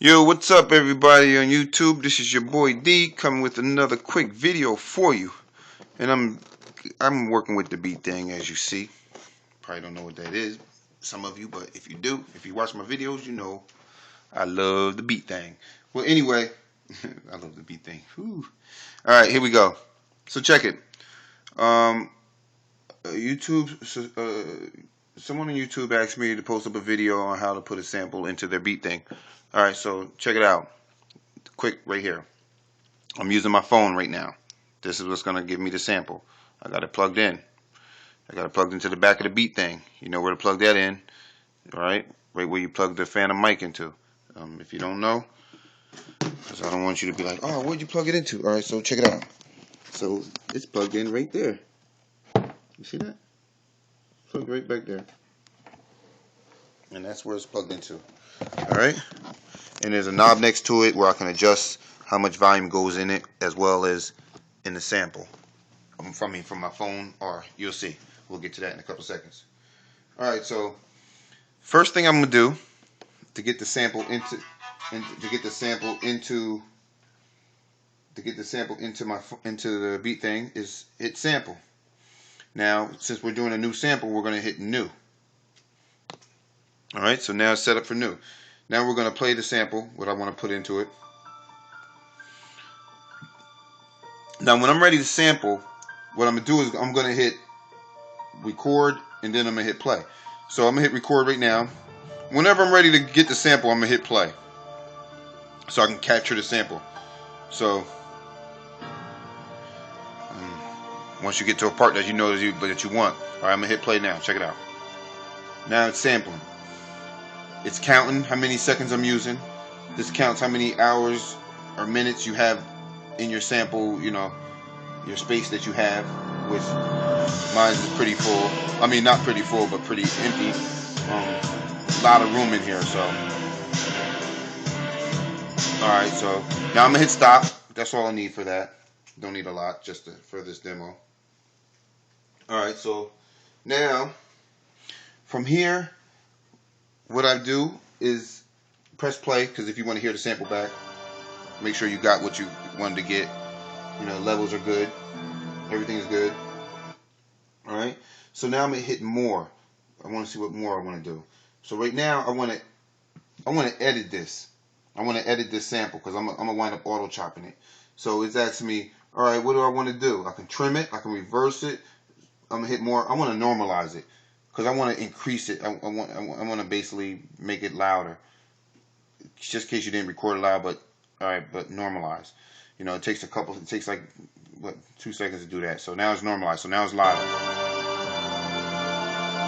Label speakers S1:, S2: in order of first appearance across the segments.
S1: Yo, what's up everybody on YouTube? This is your boy D coming with another quick video for you. And I'm working with the Beat Thang, as you see. Probably don't know what that is, some of you, but if you do, if you watch my videos, you know I love the Beat Thang. Well, anyway, I love the Beat Thang. Alright, here we go. So check it. Someone on YouTube asked me to post up a video on how to put a sample into their Beat Thang. Alright, so check it out. Quick, right here. I'm using my phone right now. This is what's going to give me the sample. I got it plugged in. I got it plugged into the back of the Beat Thang. You know where to plug that in. Alright? Right where you plug the phantom mic into. If you don't know, because I don't want you to be like, oh, where'd you plug it into? Alright, so check it out. So it's plugged in right there. You see that? Plugged right back there. And that's where it's plugged into. Alright? And there's a knob next to it where I can adjust how much volume goes in it as well as in the sample. From my phone, or you'll see. We'll get to that in a couple seconds. Alright, so first thing I'm gonna do to get the sample into the Beat Thang is hit sample. Now, since we're doing a new sample, we're gonna hit new. Alright, so now it's set up for new. Now we're gonna play the sample, what I want to put into it. Now when I'm ready to sample, what I'm going to do is I'm going to hit record and then I'm going to hit play. So I'm going to hit record right now. Whenever I'm ready to get the sample, I'm going to hit play. So I can capture the sample. So once you get to a part that you know that you want, alright, I'm going to hit play now. Check it out. Now it's sampling. It's counting how many seconds I'm using. This counts how many hours or minutes you have in your sample, you know, your space that you have, which mine is pretty full. I mean, not pretty full, but pretty empty. A lot of room in here, so. Alright, so now I'm going to hit stop. That's all I need for that. Don't need a lot, just for this demo. Alright, so now, from here, what I do is press play, because if you want to hear the sample back, make sure you got what you wanted to get. You know, levels are good. Everything is good. Alright. So now I'm going to hit more. I want to see what more I want to do. So right now I want to edit this. I want to edit this sample because I'm going to wind up auto chopping it. So it's asking me, alright, what do I want to do? I can trim it. I can reverse it. I'm going to hit more. I want to normalize it because I want to increase it. I want to basically make it louder. Just in case you didn't record it loud, but alright, but normalize. You know, it takes like, what, 2 seconds to do that. So now it's normalized. So now it's louder.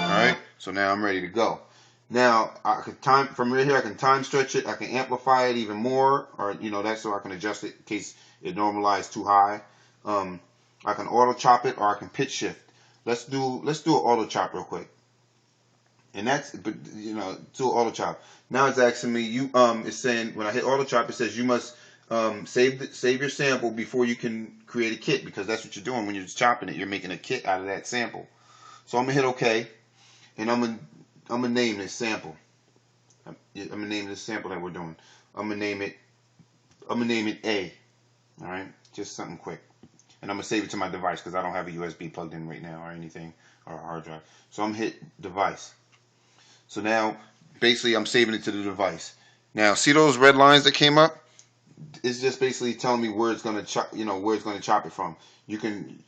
S1: Alright, so now I'm ready to go. Now, I can from right here, I can time stretch it. I can amplify it even more, or, you know, that's so I can adjust it in case it normalized too high. I can auto chop it, or I can pitch shift. Let's do an auto chop real quick. And that's, you know, do an auto chop. Now it's asking me, it's saying, when I hit auto chop, it says you must save your sample before you can create a kit, because that's what you're doing when you're just chopping it. You're making a kit out of that sample. So I'm gonna hit OK, and I'm gonna name this sample. I'm gonna name this sample that we're doing. I'm gonna name it A. All right, just something quick, and I'm gonna save it to my device because I don't have a USB plugged in right now or anything, or a hard drive. So I'm gonna hit device. So now, basically, I'm saving it to the device. Now, see those red lines that came up? It's just basically telling me where it's going to chop, where it's going to chop it from. You can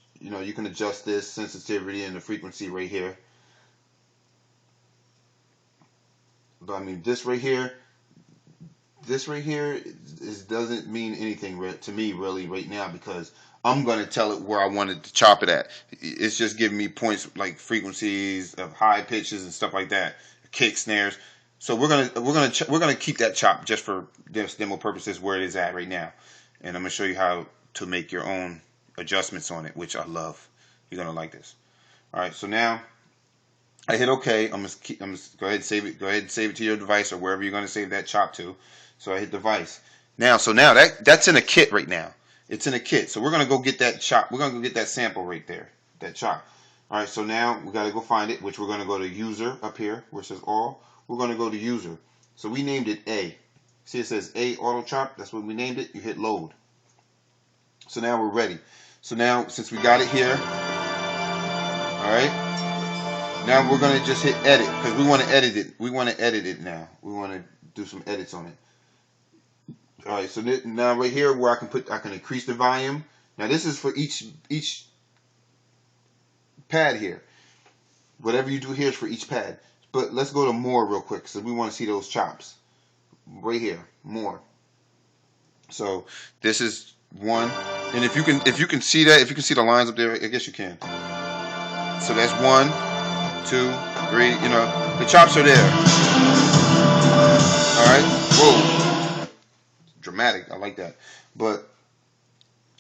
S1: adjust this sensitivity and the frequency right here. But I mean, this right here doesn't mean anything to me really right now, because I'm going to tell it where I wanted to chop it at. It's just giving me points like frequencies of high pitches and stuff like that, kick snares. So we're gonna keep that chop just for this demo purposes where it is at right now, and I'm gonna show you how to make your own adjustments on it, which I love. You're gonna like this. All right, so now I hit OK. I'm gonna go ahead and save it. Go ahead and save it to your device or wherever you're gonna save that chop to. So I hit device. Now, that's in a kit right now. It's in a kit. So we're gonna go get that chop. We're gonna go get that sample right there, that chop. All right. So now we gotta go find it, which we're gonna go to user up here where it says all. We're going to go to user. So we named it A. See it says A auto chop. That's what we named it. You hit load. So now we're ready. So now since we got it here, all right. Now we're gonna just hit edit because we want to edit it. We want to edit it now. We want to do some edits on it. All right. So now right here where I can increase the volume. Now this is for each pad here. Whatever you do here is for each pad. But let's go to more real quick because we want to see those chops. Right here, more. So this is one, and if you can see that, if you can see the lines up there, I guess you can. So that's 1, 2, 3. You know, the chops are there. All right. Whoa. Dramatic. I like that. But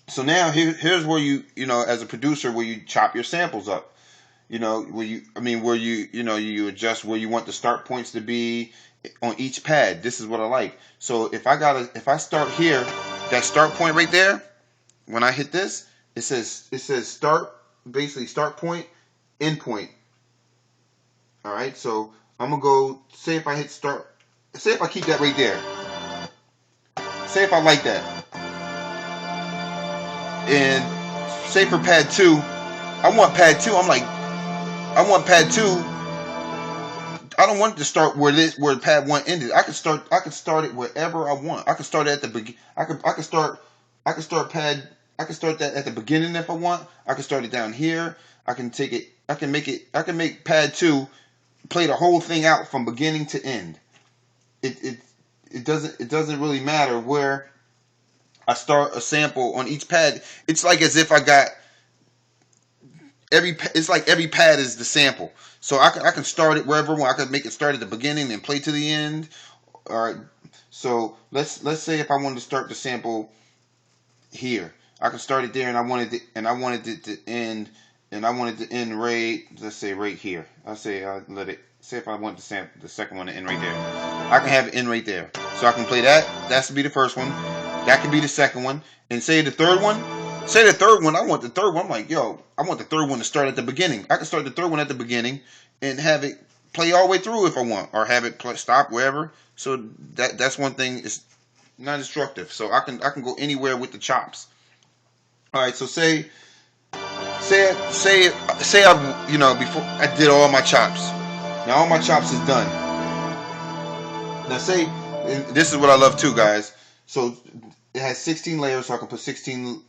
S1: so now here's where you know, as a producer, where you chop your samples up. You know, where you adjust where you want the start points to be on each pad. This is what I like. So if I start here, that start point right there, when I hit this, it says start, basically start point, end point. All right. So I'm gonna go. Say if I hit start. Say if I keep that right there. Say if I like that. And say for pad 2, I want pad 2. I want pad 2. I don't want it to start where pad 1 ended. I can start it wherever I want. I can start it at the begin. I can start that at the beginning if I want. I can start it down here. I can make pad 2 play the whole thing out from beginning to end. It doesn't really matter where I start a sample on each pad. It's like as if I got it's like every pad is the sample. So I can start it wherever I want. I can make it start at the beginning and play to the end. All right. So let's say if I wanted to start the sample here, I can start it there, and I wanted it to end, right. Let's say right here. Say if I want the second one to end right there, I can have it end right there. So I can play that. That's to be the first one. That could be the second one, and say the third one. I want the third one. I'm like, yo, I want the third one to start at the beginning. I can start the third one at the beginning and have it play all the way through if I want, or have it stop wherever. So that's one thing. It's not destructive. So I can go anywhere with the chops. All right. So say I before I did all my chops. Now all my chops is done. Now and this is what I love too, guys. So it has 16 layers, so I can put 16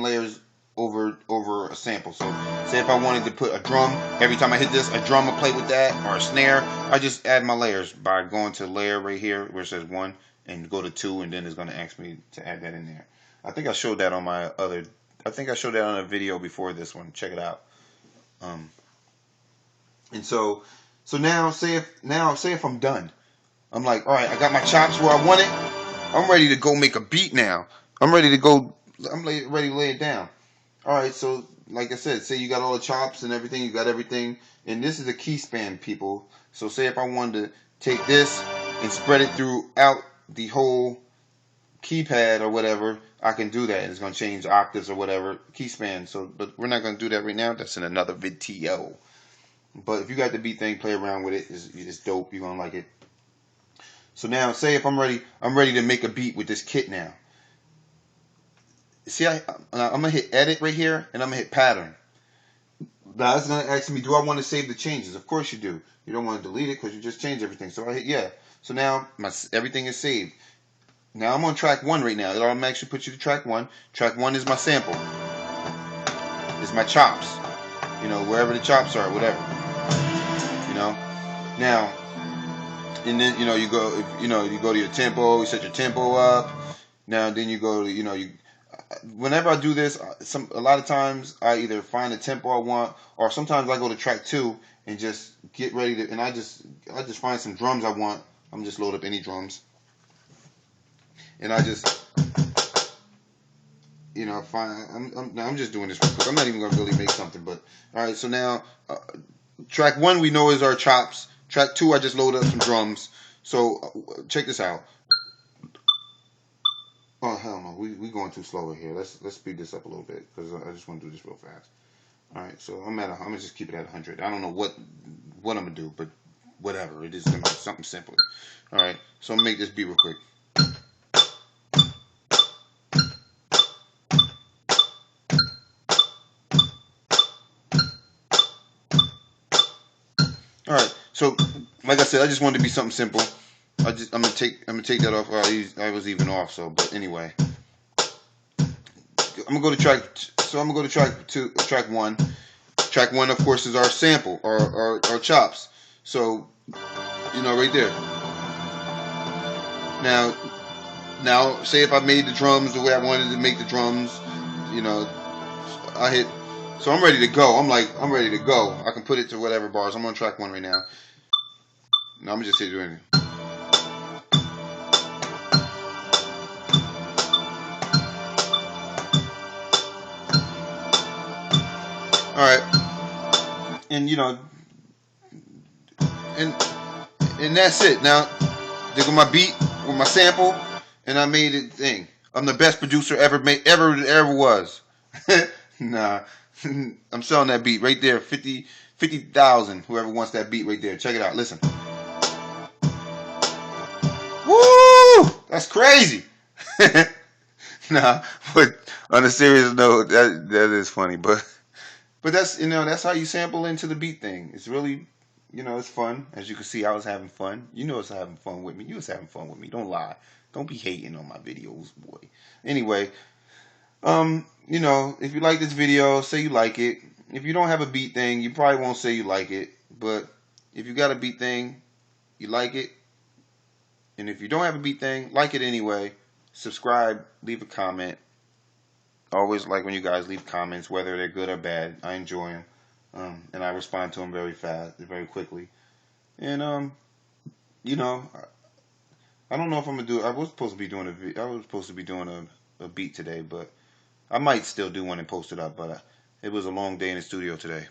S1: layers over a sample. So say if I wanted to put a drum, every time I hit this, a drum will play with that, or a snare. I just add my layers by going to layer right here where it says 1 and go to 2, and then it's going to ask me to add that in there. I think I showed that on a video before this one. Check it out. And so now say if I'm done, I'm like, all right, I got my chops where I want it. I'm ready to go make a beat now. I'm ready to lay it down. All right, so like I said, say you got all the chops and everything, you got everything, and this is a key span, people. So say if I wanted to take this and spread it throughout the whole keypad or whatever, I can do that. It's going to change octaves or whatever, key span. So, but we're not going to do that right now. That's in another video. But if you got the Beat Thang, play around with it. It's dope. You're going to like it. So now, say if I'm ready to make a beat with this kit now. See, I'm going to hit edit right here, and I'm going to hit pattern. Now, it's going to ask me, do I want to save the changes? Of course you do. You don't want to delete it because you just changed everything. So I hit yeah. So now, everything is saved. Now, I'm on track 1 right now. It automatically puts you to track 1. Track 1 is my sample. It's my chops. You know, wherever the chops are, whatever. You know? Now, and then you go to your tempo, you set your tempo up. Now then you go to whenever I do this, a lot of times I either find the tempo I want, or sometimes I go to track 2 and just get ready to, and I just find some drums I want. I'm just load up any drums, and I just I'm just doing this real quick. I'm not even gonna really make something, but all right. So now track 1 we know is our chops. Track 2, I just load up some drums. So check this out. Oh hell no, we going too slow here. Let's speed this up a little bit because I just want to do this real fast. All right, so I'm gonna just keep it at 100. I don't know what I'm gonna do, but whatever. It is gonna be something simple. All right, so I'm gonna make this beat real quick. So, like I said, I just wanted to be something simple. I'm gonna take that off. I was even off. So, but anyway, I'm gonna go to track. So I'm gonna go to track one. Track one, of course, is our sample, our chops. So, right there. Now, say if I made the drums the way I wanted to make the drums, I hit. So I'm ready to go. I'm ready to go. I can put it to whatever bars. I'm on track one right now. Now I'm gonna just hit doing it. All right, and and that's it. Now, there go my beat with my sample, and I made it thing. I'm the best producer ever was. Nah, I'm selling that beat right there. 50,000. Whoever wants that beat right there, check it out. Listen. Woo! That's crazy. Nah, but on a serious note, that is funny. But that's how you sample into the beat thing. It's really, it's fun. As you can see, I was having fun. It's having fun with me. You was having fun with me. Don't lie. Don't be hating on my videos, boy. Anyway, if you like this video, say you like it. If you don't have a beat thing, you probably won't say you like it. But if you got a beat thing, you like it. And if you don't have a beat thing, like it anyway. Subscribe, leave a comment. Always like when you guys leave comments, whether they're good or bad. I enjoy them, and I respond to them very fast, very quickly. And I don't know if I'm gonna do. I was supposed to be doing a beat today, but I might still do one and post it up. But it was a long day in the studio today.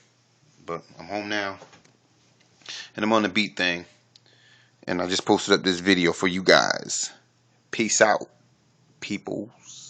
S1: But I'm home now, and I'm on the beat thing, and I just posted up this video for you guys. Peace out, peoples.